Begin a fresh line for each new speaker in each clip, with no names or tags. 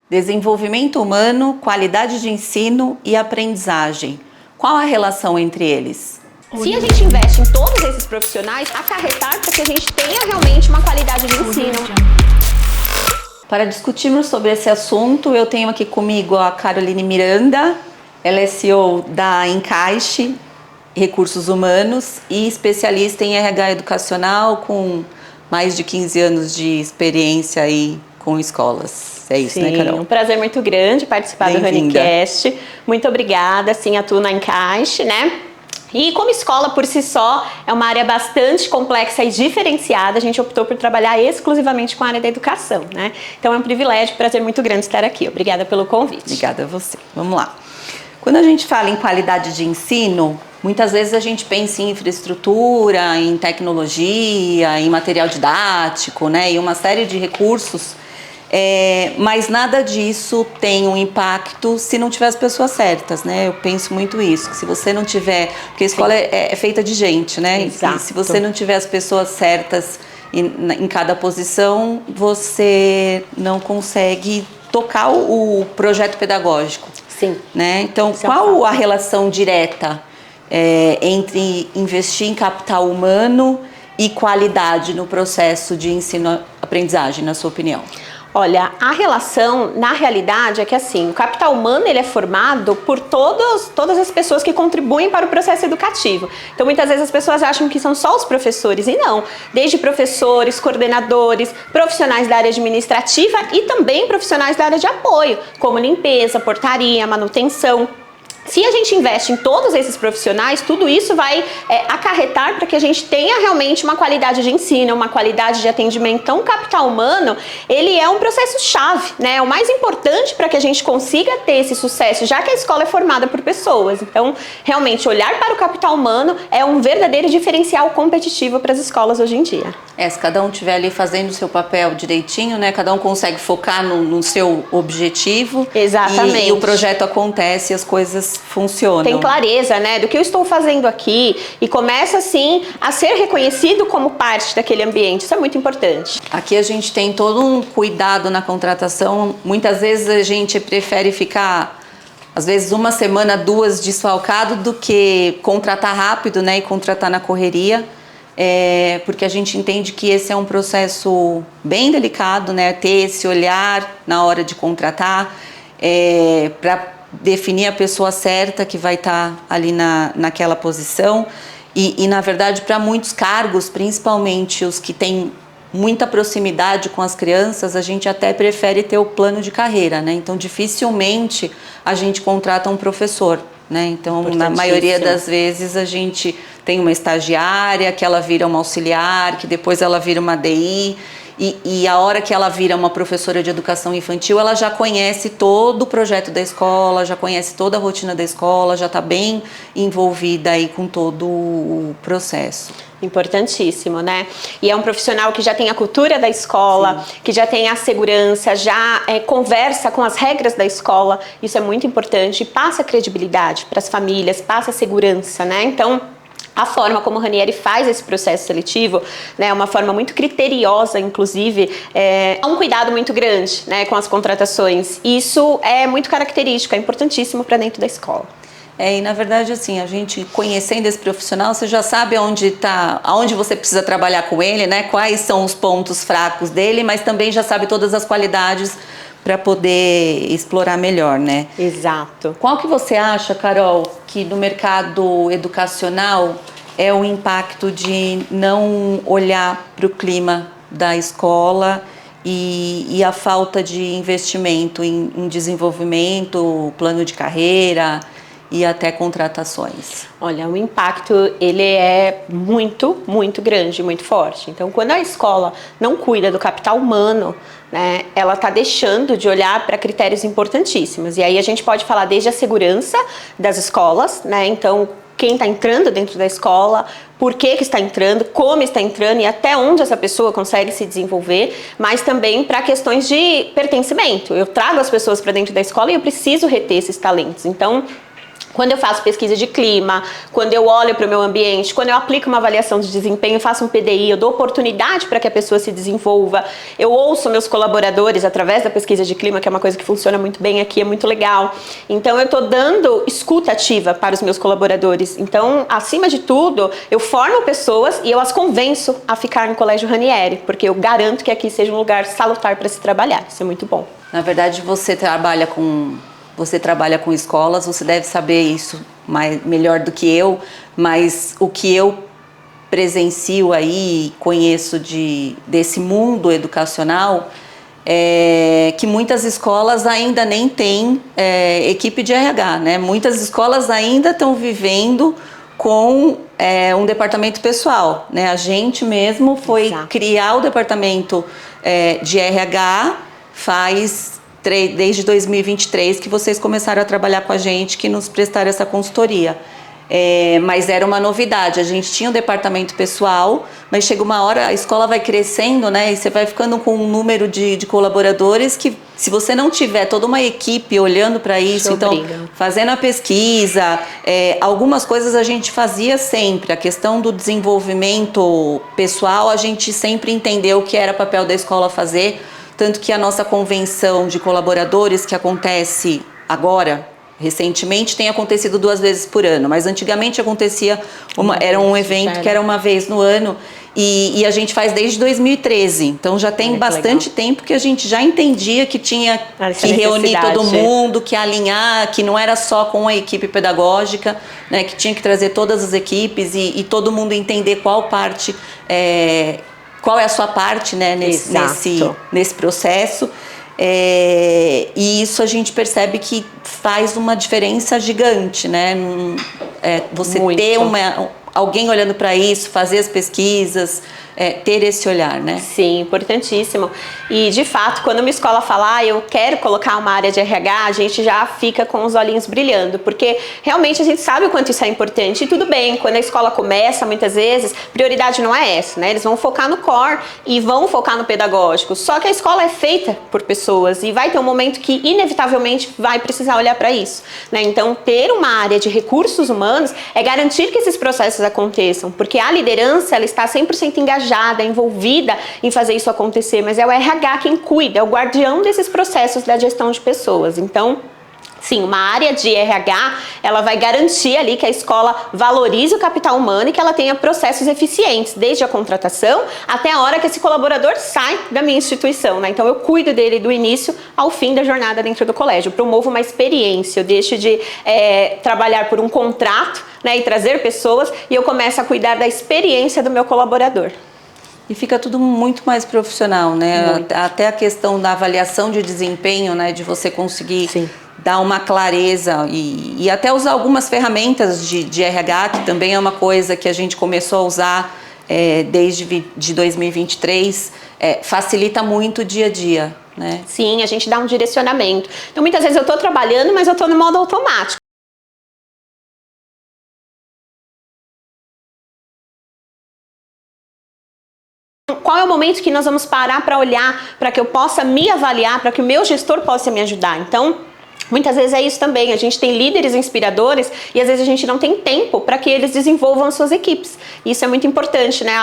Desenvolvimento humano, qualidade de ensino e aprendizagem. Qual a relação entre eles?
Se a gente investe em todos esses profissionais, acarretar para que a gente tenha realmente uma qualidade de ensino.
Para discutirmos sobre esse assunto, eu tenho aqui comigo a Caroline Miranda. Ela é CEO da Encaixe Recursos Humanos e especialista em RH educacional com mais de 15 anos de experiência aí com escolas. É isso,
Sim,
né, Carol?
Um prazer muito grande participar do Honeycast. Muito obrigada, sim, atuo na Encaixe, né? E como escola por si só é uma área bastante complexa e diferenciada, a gente optou por trabalhar exclusivamente com a área da educação, né? Então é um privilégio, prazer muito grande estar aqui. Obrigada pelo convite.
Obrigada a você. Vamos lá. Quando a gente fala em qualidade de ensino, muitas vezes a gente pensa em infraestrutura, em tecnologia, em material didático, né? E uma série de recursos. Mas nada disso tem um impacto se não tiver as pessoas certas, né? Eu penso muito isso, que se você não tiver... Porque a escola é feita de gente, né?
Exato.
E se você não tiver as pessoas certas em cada posição, você não consegue tocar o projeto pedagógico.
Sim.
Né? Então, qual a relação direta entre investir em capital humano e qualidade no processo de ensino-aprendizagem, na sua opinião?
Olha, a relação, na realidade, é que assim, o capital humano ele é formado por todas as pessoas que contribuem para o processo educativo. Então, muitas vezes as pessoas acham que são só os professores, e não. Desde professores, coordenadores, profissionais da área administrativa e também profissionais da área de apoio, como limpeza, portaria, manutenção. Se a gente investe em todos esses profissionais, tudo isso vai acarretar para que a gente tenha realmente uma qualidade de ensino, uma qualidade de atendimento. Então, o capital humano, ele é um processo-chave, né? É o mais importante para que a gente consiga ter esse sucesso, já que a escola é formada por pessoas. Então, realmente, olhar para o capital humano é um verdadeiro diferencial competitivo para as escolas hoje em dia.
Se cada um estiver ali fazendo o seu papel direitinho, né? Cada um consegue focar no seu objetivo.
Exatamente.
E o projeto acontece e as coisas funcionam.
Tem clareza, né, do que eu estou fazendo aqui e começa, assim, a ser reconhecido como parte daquele ambiente. Isso é muito importante.
Aqui a gente tem todo um cuidado na contratação. Muitas vezes a gente prefere ficar, às vezes, uma semana, duas desfalcado do que contratar rápido, né, e contratar na correria. Porque a gente entende que esse é um processo bem delicado, né, ter esse olhar na hora de contratar, para definir a pessoa certa que vai estar ali naquela posição e na verdade, para muitos cargos, principalmente os que têm muita proximidade com as crianças, a gente até prefere ter o plano de carreira, né? Então, dificilmente a gente contrata um professor, né? Então, na maioria das vezes, a gente tem uma estagiária, que ela vira uma auxiliar, que depois ela vira uma DI, e a hora que ela vira uma professora de educação infantil, ela já conhece todo o projeto da escola, já conhece toda a rotina da escola, já está bem envolvida aí com todo o processo.
Importantíssimo, né? E é um profissional que já tem a cultura da escola, sim, que já tem a segurança, já conversa com as regras da escola. Isso é muito importante e passa credibilidade para as famílias, passa segurança, né? Então, a forma como o Ranieri faz esse processo seletivo, né, é uma forma muito criteriosa, inclusive, há um cuidado muito grande, né, com as contratações. Isso é muito característico, é importantíssimo para dentro da escola.
E na verdade, assim, a gente conhecendo esse profissional, você já sabe aonde você precisa trabalhar com ele, né, quais são os pontos fracos dele, mas também já sabe todas as qualidades para poder explorar melhor, né?
Exato.
Qual que você acha, Carol, que no mercado educacional é o impacto de não olhar para o clima da escola e a falta de investimento em desenvolvimento, plano de carreira e até contratações?
Olha, o impacto ele é muito, muito grande, muito forte. Então, quando a escola não cuida do capital humano, né, ela está deixando de olhar para critérios importantíssimos. E aí a gente pode falar desde a segurança das escolas, né? Então, quem está entrando dentro da escola, por que está entrando, como está entrando e até onde essa pessoa consegue se desenvolver, mas também para questões de pertencimento. Eu trago as pessoas para dentro da escola e eu preciso reter esses talentos. Então, Quando eu faço pesquisa de clima, quando eu olho para o meu ambiente, quando eu aplico uma avaliação de desempenho, faço um PDI, eu dou oportunidade para que a pessoa se desenvolva, eu ouço meus colaboradores através da pesquisa de clima, que é uma coisa que funciona muito bem aqui, é muito legal. Então, eu estou dando escuta ativa para os meus colaboradores. Então, acima de tudo, eu formo pessoas e eu as convenço a ficar no Colégio Ranieri, porque eu garanto que aqui seja um lugar salutar para se trabalhar. Isso é muito bom.
Na verdade, você trabalha com escolas, você deve saber isso melhor do que eu, mas o que eu presencio aí, conheço desse mundo educacional, é que muitas escolas ainda nem têm equipe de RH, né? Muitas escolas ainda estão vivendo com um departamento pessoal, né? A gente mesmo foi criar o departamento de RH desde 2023 que vocês começaram a trabalhar com a gente, que nos prestaram essa consultoria. Mas era uma novidade, a gente tinha um departamento pessoal, mas chega uma hora, a escola vai crescendo, né? E você vai ficando com um número de colaboradores que, se você não tiver toda uma equipe olhando para isso, então, fazendo a pesquisa, algumas coisas a gente fazia sempre. A questão do desenvolvimento pessoal, a gente sempre entendeu que era papel da escola fazer. Tanto que a nossa convenção de colaboradores, que acontece agora, recentemente, tem acontecido 2 vezes por ano. Mas antigamente acontecia, era um evento que era uma vez no ano. E a gente faz desde 2013. Então já tem bastante tempo que a gente já entendia que tinha que reunir todo mundo, que alinhar, que não era só com a equipe pedagógica, né, que tinha que trazer todas as equipes e todo mundo entender qual é a sua parte, né, nesse processo. E isso a gente percebe que faz uma diferença gigante, né? Você ter alguém olhando para isso, fazer as pesquisas, ter esse olhar, né?
Sim, importantíssimo. E, de fato, quando uma escola fala, eu quero colocar uma área de RH, a gente já fica com os olhinhos brilhando, porque realmente a gente sabe o quanto isso é importante. E tudo bem, quando a escola começa, muitas vezes, prioridade não é essa, né? Eles vão focar no core e vão focar no pedagógico. Só que a escola é feita por pessoas e vai ter um momento que, inevitavelmente, vai precisar olhar para isso, né? Então, ter uma área de recursos humanos é garantir que esses processos aconteçam, porque a liderança, ela está 100% engajada, envolvida em fazer isso acontecer, mas é o RH quem cuida, é o guardião desses processos da gestão de pessoas. Então, sim, uma área de RH, ela vai garantir ali que a escola valorize o capital humano e que ela tenha processos eficientes, desde a contratação até a hora que esse colaborador sai da minha instituição, né? Então, eu cuido dele do início ao fim da jornada dentro do colégio, eu promovo uma experiência, eu deixo de trabalhar por um contrato, né, e trazer pessoas, e eu começo a cuidar da experiência do meu colaborador.
E fica tudo muito mais profissional, né? Até a questão da avaliação de desempenho, né? De você conseguir dar uma clareza e até usar algumas ferramentas de RH, que também é uma coisa que a gente começou a usar desde 2023, facilita muito o dia a dia, né?
Sim, a gente dá um direcionamento. Então, muitas vezes eu estou trabalhando, mas eu estou no modo automático. Qual é o momento que nós vamos parar para olhar, para que eu possa me avaliar, para que o meu gestor possa me ajudar? Então, muitas vezes é isso também, a gente tem líderes inspiradores e às vezes a gente não tem tempo para que eles desenvolvam as suas equipes. Isso é muito importante, né?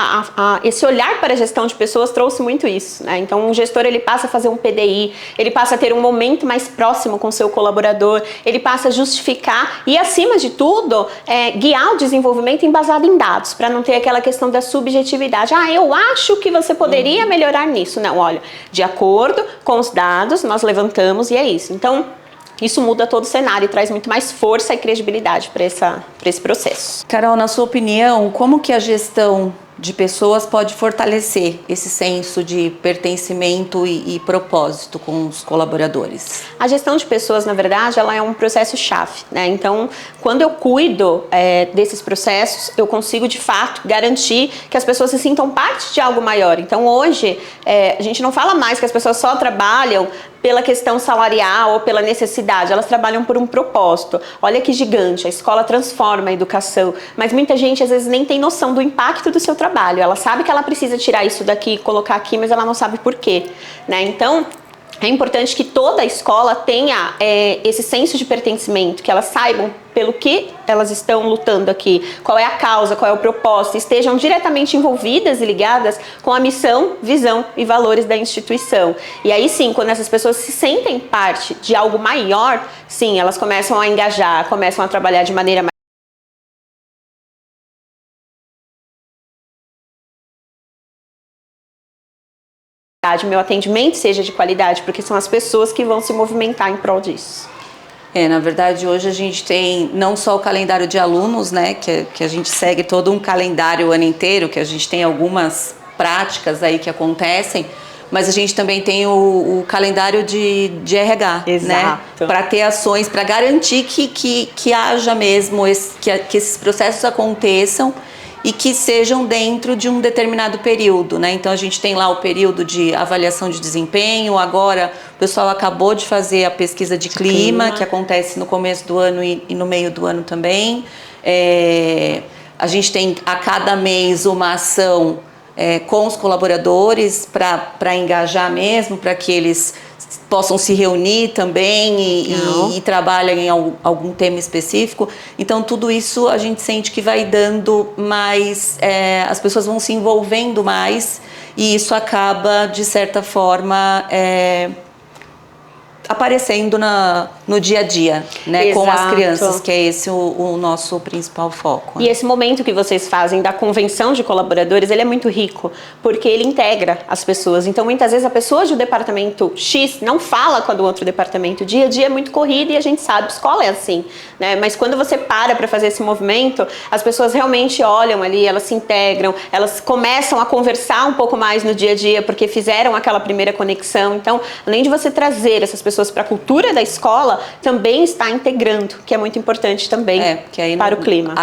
Esse olhar para a gestão de pessoas trouxe muito isso, né? Então, o gestor, ele passa a fazer um PDI, ele passa a ter um momento mais próximo com o seu colaborador, ele passa a justificar e, acima de tudo, guiar o desenvolvimento embasado em dados, para não ter aquela questão da subjetividade. Eu acho que você poderia melhorar nisso. Não, olha, de acordo com os dados, nós levantamos e é isso. Então, isso muda todo o cenário e traz muito mais força e credibilidade para esse processo.
Carol, na sua opinião, como que a gestão de pessoas pode fortalecer esse senso de pertencimento e propósito com os colaboradores?
A gestão de pessoas, na verdade, ela é um processo-chave, né? Então, quando eu cuido desses processos, eu consigo, de fato, garantir que as pessoas se sintam parte de algo maior. Então, hoje, a gente não fala mais que as pessoas só trabalham pela questão salarial ou pela necessidade, elas trabalham por um propósito. Olha que gigante, a escola transforma a educação, mas muita gente às vezes nem tem noção do impacto do seu trabalho. Ela sabe que ela precisa tirar isso daqui e colocar aqui, mas ela não sabe por quê, né? Então, é importante que toda a escola tenha esse senso de pertencimento, que elas saibam pelo que elas estão lutando aqui, qual é a causa, qual é o propósito, estejam diretamente envolvidas e ligadas com a missão, visão e valores da instituição. E aí sim, quando essas pessoas se sentem parte de algo maior, sim, elas começam a engajar, começam a trabalhar de maneira mais meu atendimento seja de qualidade, porque são as pessoas que vão se movimentar em prol disso.
Na verdade, hoje a gente tem não só o calendário de alunos, né, que a gente segue todo um calendário o ano inteiro, que a gente tem algumas práticas aí que acontecem, mas a gente também tem o calendário de RH, né, para ter ações, para garantir que haja mesmo, que esses processos aconteçam e que sejam dentro de um determinado período, né? Então a gente tem lá o período de avaliação de desempenho, agora o pessoal acabou de fazer a pesquisa de clima, que acontece no começo do ano e no meio do ano também. A gente tem a cada mês uma ação com os colaboradores para engajar mesmo, para que eles possam se reunir também e trabalhem em algum tema específico. Então tudo isso a gente sente que vai dando mais, as pessoas vão se envolvendo mais e isso acaba de certa forma aparecendo no dia a dia, né, com as crianças, que é esse o nosso principal foco.
E esse momento que vocês fazem da convenção de colaboradores, ele é muito rico, porque ele integra as pessoas. Então, muitas vezes, a pessoa de um departamento X não fala com a do outro departamento. O dia a dia é muito corrido e a gente sabe, escola é assim, né? Mas quando você para fazer esse movimento, as pessoas realmente olham ali, elas se integram, elas começam a conversar um pouco mais no dia a dia, porque fizeram aquela primeira conexão. Então, além de você trazer essas pessoas para a cultura da escola, também está integrando, que é muito importante também para o clima.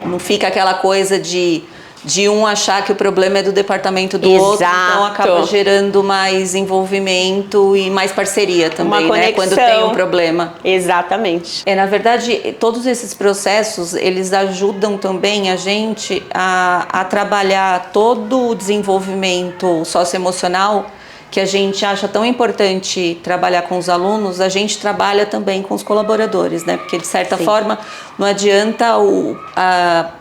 Não fica aquela coisa de um achar que o problema é do departamento do outro, então acaba gerando mais envolvimento e mais parceria também, né, quando tem um problema.
Exatamente.
Na verdade, todos esses processos, eles ajudam também a gente a trabalhar todo o desenvolvimento socioemocional que a gente acha tão importante trabalhar com os alunos, a gente trabalha também com os colaboradores, né? Porque, de certa forma, não adianta a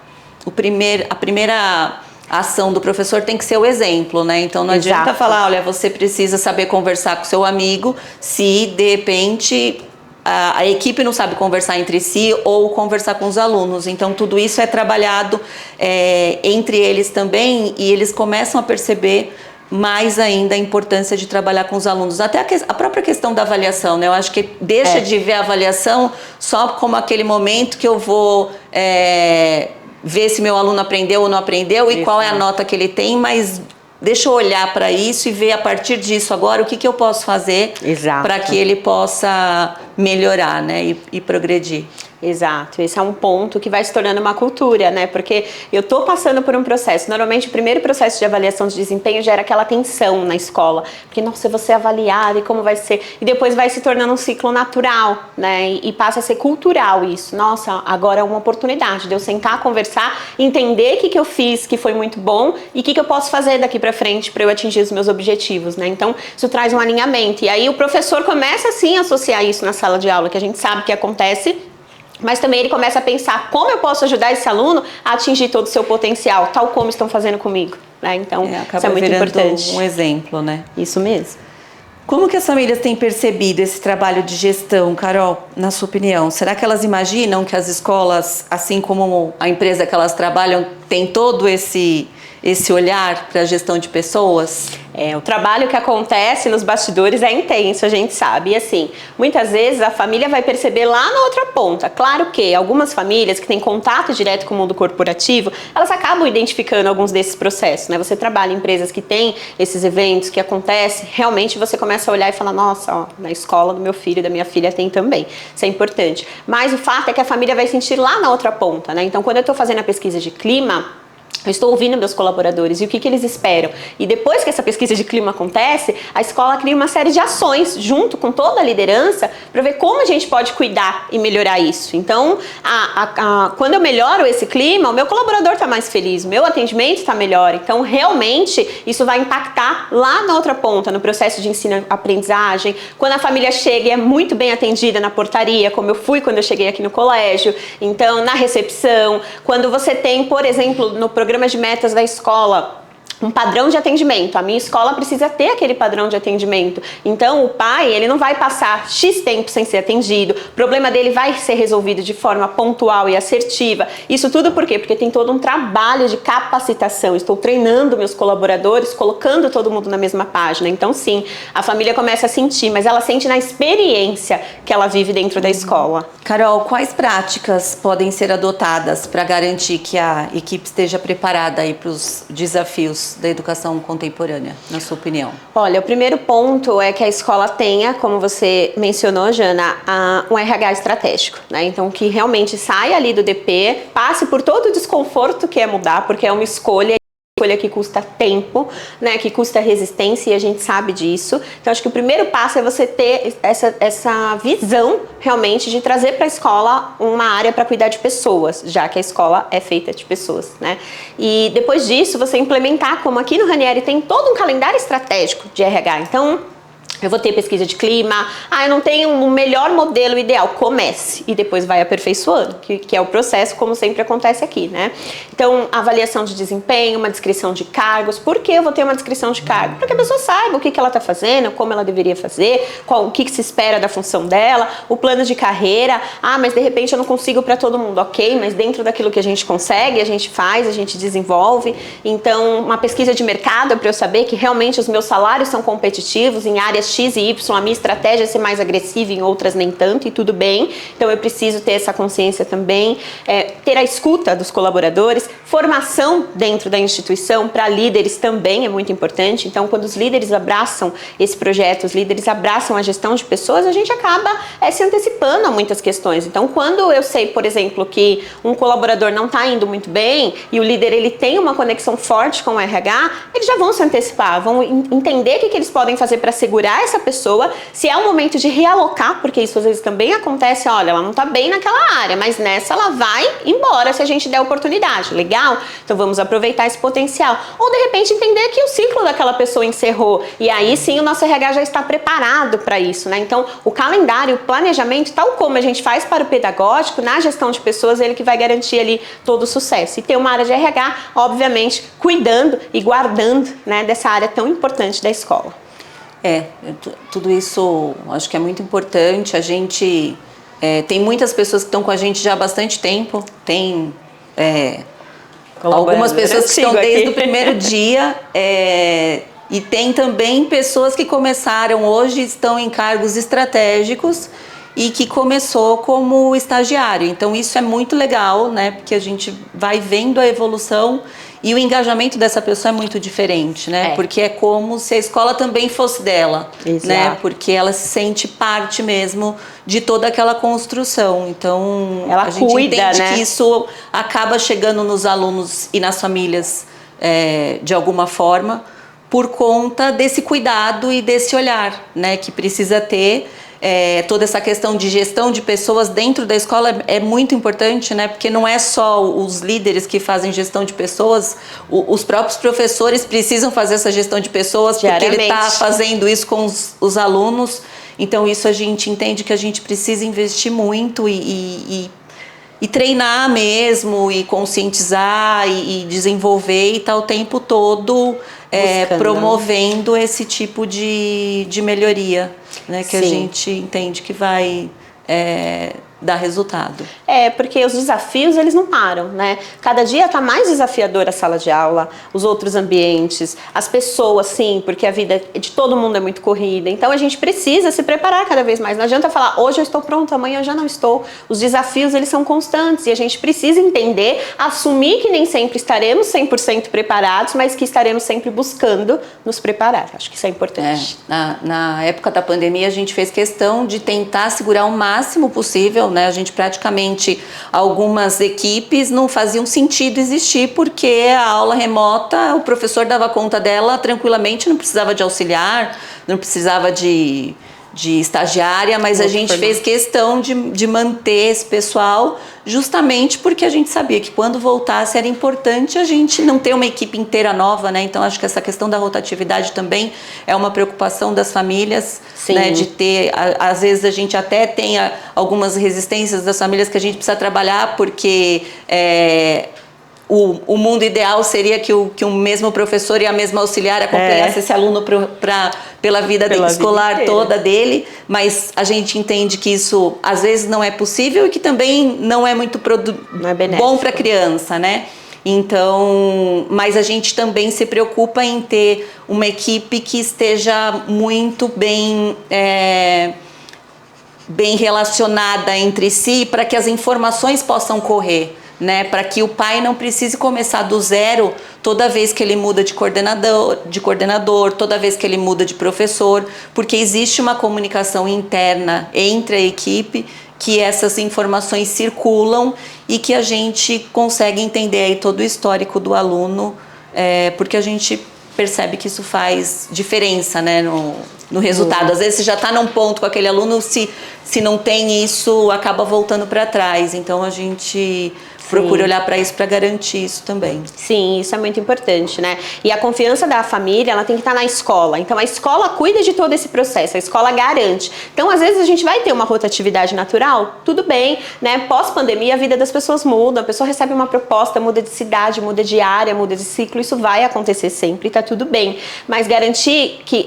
primeira ação do professor tem que ser o exemplo, né? Então, não adianta falar, olha, você precisa saber conversar com seu amigo se, de repente, a equipe não sabe conversar entre si ou conversar com os alunos. Então, tudo isso é trabalhado entre eles também e eles começam a perceber mais ainda a importância de trabalhar com os alunos. Até a própria questão da avaliação, né? Eu acho que deixa de ver a avaliação só como aquele momento que eu vou ver se meu aluno aprendeu ou não aprendeu e qual é a nota que ele tem, mas deixa eu olhar para isso e ver a partir disso agora o que eu posso fazer para que ele possa melhorar, né? E progredir.
Exato, esse é um ponto que vai se tornando uma cultura, né? Porque eu tô passando por um processo, normalmente o primeiro processo de avaliação de desempenho gera aquela tensão na escola, porque nossa, eu vou ser avaliada e como vai ser, e depois vai se tornando um ciclo natural, né? E passa a ser cultural isso, nossa, agora é uma oportunidade de eu sentar, conversar, entender o que eu fiz que foi muito bom e o que eu posso fazer daqui pra frente para eu atingir os meus objetivos, né? Então isso traz um alinhamento, e aí o professor começa assim a associar isso na sala de aula, que a gente sabe que acontece, mas também ele começa a pensar como eu posso ajudar esse aluno a atingir todo o seu potencial, tal como estão fazendo comigo, né? Então, isso é muito importante.
Um exemplo, né?
Isso mesmo.
Como que as famílias têm percebido esse trabalho de gestão, Carol, na sua opinião? Será que elas imaginam que as escolas, assim como a empresa que elas trabalham, tem todo esse olhar para a gestão de pessoas?
O trabalho que acontece nos bastidores é intenso, a gente sabe. E assim, muitas vezes a família vai perceber lá na outra ponta. Claro que algumas famílias que têm contato direto com o mundo corporativo, elas acabam identificando alguns desses processos, né? Você trabalha em empresas que têm esses eventos que acontecem, realmente você começa a olhar e falar, nossa, ó, na escola do meu filho e da minha filha tem também. Isso é importante. Mas o fato é que a família vai sentir lá na outra ponta, né? Então, quando eu estou fazendo a pesquisa de clima, Eu estou ouvindo meus colaboradores e o que eles esperam. E depois que essa pesquisa de clima acontece, a escola cria uma série de ações junto com toda a liderança para ver como a gente pode cuidar e melhorar isso. Então, quando eu melhoro esse clima, o meu colaborador está mais feliz, o meu atendimento está melhor. Então, realmente, isso vai impactar lá na outra ponta, no processo de ensino-aprendizagem. Quando a família chega e é muito bem atendida na portaria, como eu fui quando eu cheguei aqui no colégio. Então, na recepção, quando você tem, por exemplo, no programa de metas da escola, um padrão de atendimento. A minha escola precisa ter aquele padrão de atendimento. Então, o pai, ele não vai passar X tempo sem ser atendido. O problema dele vai ser resolvido de forma pontual e assertiva. Isso tudo por quê? Porque tem todo um trabalho de capacitação. Estou treinando meus colaboradores, colocando todo mundo na mesma página. Então, sim, a família começa a sentir, mas ela sente na experiência que ela vive dentro da escola.
Carol, quais práticas podem ser adotadas para garantir que a equipe esteja preparada aí para os desafios da educação contemporânea, na sua opinião?
Olha, o primeiro ponto é que a escola tenha, como você mencionou, Jana, um RH estratégico, né? Então, que realmente saia ali do DP, passe por todo o desconforto que é mudar, porque é uma escolha que custa tempo, né, que custa resistência, e a gente sabe disso. Então, acho que o primeiro passo é você ter essa visão, realmente, de trazer para a escola uma área para cuidar de pessoas, já que a escola é feita de pessoas, né? E depois disso, você implementar, como aqui no Ranieri tem todo um calendário estratégico de RH. Então, eu vou ter pesquisa de clima, eu não tenho um melhor modelo ideal, comece e depois vai aperfeiçoando, que é o processo, como sempre acontece aqui, né? Então, avaliação de desempenho, uma descrição de cargos. Por que eu vou ter uma descrição de cargo? Para que a pessoa saiba o que ela está fazendo, como ela deveria fazer, o que se espera da função dela, o plano de carreira. Mas de repente eu não consigo para todo mundo, ok, mas dentro daquilo que a gente consegue, a gente faz, a gente desenvolve. Então, uma pesquisa de mercado para eu saber que realmente os meus salários são competitivos em áreas X e Y, a minha estratégia é ser mais agressiva, em outras nem tanto, e tudo bem. Então eu preciso ter essa consciência também, ter a escuta dos colaboradores, formação dentro da instituição para líderes também é muito importante. Então, quando os líderes abraçam esse projeto, os líderes abraçam a gestão de pessoas, a gente acaba se antecipando a muitas questões. Então, quando eu sei, por exemplo, que um colaborador não está indo muito bem e o líder ele tem uma conexão forte com o RH, eles já vão se antecipar, vão entender o que eles podem fazer para segurar essa pessoa, se é um momento de realocar, porque isso às vezes também acontece, olha, ela não está bem naquela área, mas nessa ela vai embora se a gente der oportunidade, legal? Então vamos aproveitar esse potencial. Ou de repente entender que o ciclo daquela pessoa encerrou, e aí sim o nosso RH já está preparado para isso, né? Então o calendário, o planejamento, tal como a gente faz para o pedagógico, na gestão de pessoas, ele que vai garantir ali todo o sucesso. E ter uma área de RH, obviamente, cuidando e guardando, né, dessa área tão importante da escola.
Tudo isso acho que é muito importante. A gente tem muitas pessoas que estão com a gente já há bastante tempo, tem algumas pessoas que estão desde o primeiro dia, e tem também pessoas que começaram hoje, estão em cargos estratégicos e que começou como estagiário. Então isso é muito legal, né? Porque a gente vai vendo a evolução e o engajamento dessa pessoa é muito diferente, né? Porque é como se a escola também fosse dela, né? Porque ela se sente parte mesmo de toda aquela construção. Então, a gente entende, né, que isso acaba chegando nos alunos e nas famílias de alguma forma, por conta desse cuidado e desse olhar, né? Que precisa ter. Toda essa questão de gestão de pessoas dentro da escola é muito importante, né? Porque não é só os líderes que fazem gestão de pessoas, os próprios professores precisam fazer essa gestão de pessoas, porque ele está fazendo isso com os alunos. Então isso a gente entende que a gente precisa investir muito e treinar mesmo, e conscientizar e desenvolver, e estar o tempo todo promovendo esse tipo de melhoria, né, que a gente entende que vai dar resultado.
Porque os desafios, eles não param, né? Cada dia está mais desafiadora a sala de aula, os outros ambientes, as pessoas, sim, porque a vida de todo mundo é muito corrida. Então a gente precisa se preparar cada vez mais. Não adianta falar, hoje eu estou pronto, amanhã eu já não estou. Os desafios, eles são constantes e a gente precisa entender, assumir que nem sempre estaremos 100% preparados, mas que estaremos sempre buscando nos preparar. Acho que isso é importante.
Na época da pandemia, a gente fez questão de tentar segurar o máximo possível, né? A gente praticamente, algumas equipes não faziam sentido existir porque a aula remota, o professor dava conta dela tranquilamente, não precisava de auxiliar, não precisava de estagiária, mas a gente fez questão de manter esse pessoal justamente porque a gente sabia que quando voltasse era importante a gente não ter uma equipe inteira nova, né? Então acho que essa questão da rotatividade também é uma preocupação das famílias, né? De ter, às vezes a gente até tem algumas resistências das famílias que a gente precisa trabalhar porque o mundo ideal seria que o mesmo professor e a mesma auxiliar acompanhasse esse aluno pela vida escolar toda dele, mas a gente entende que isso às vezes não é possível e que também não é muito bom para a criança, né? Então, mas a gente também se preocupa em ter uma equipe que esteja muito bem relacionada entre si para que as informações possam correr, né? Para que o pai não precise começar do zero toda vez que ele muda de coordenador, toda vez que ele muda de professor, porque existe uma comunicação interna entre a equipe que essas informações circulam e que a gente consegue entender aí todo o histórico do aluno, porque a gente percebe que isso faz diferença, né, no resultado. Às vezes você já está num ponto com aquele aluno, se não tem isso, acaba voltando para trás. Então a gente procura olhar para isso para garantir isso também.
Sim, isso é muito importante, né? E a confiança da família, ela tem que estar na escola. Então a escola cuida de todo esse processo, a escola garante. Então às vezes a gente vai ter uma rotatividade natural, tudo bem, né? Pós-pandemia a vida das pessoas muda, a pessoa recebe uma proposta, muda de cidade, muda de área, muda de ciclo, isso vai acontecer sempre, tá tudo bem. Mas garantir que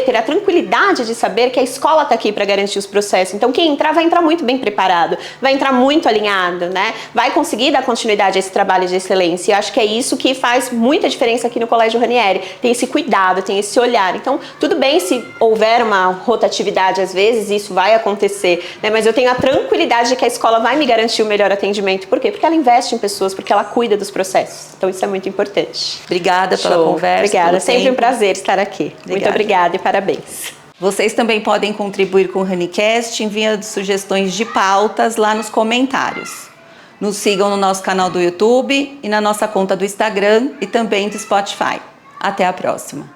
ter a tranquilidade de saber que a escola está aqui para garantir os processos. Então quem entrar vai entrar muito bem preparado, vai entrar muito alinhado, né? Vai conseguir dar continuidade a esse trabalho de excelência. E acho que é isso que faz muita diferença aqui no Colégio Ranieri. Tem esse cuidado, tem esse olhar. Então, tudo bem se houver uma rotatividade às vezes, isso vai acontecer, né? Mas eu tenho a tranquilidade de que a escola vai me garantir o melhor atendimento. Por quê? Porque ela investe em pessoas, porque ela cuida dos processos. Então, isso é muito importante.
Obrigada pela conversa.
Obrigada, sempre um prazer estar aqui. Muito obrigada e parabéns.
Vocês também podem contribuir com o RaniCast enviando sugestões de pautas lá nos comentários. Nos sigam no nosso canal do YouTube e na nossa conta do Instagram e também do Spotify. Até a próxima!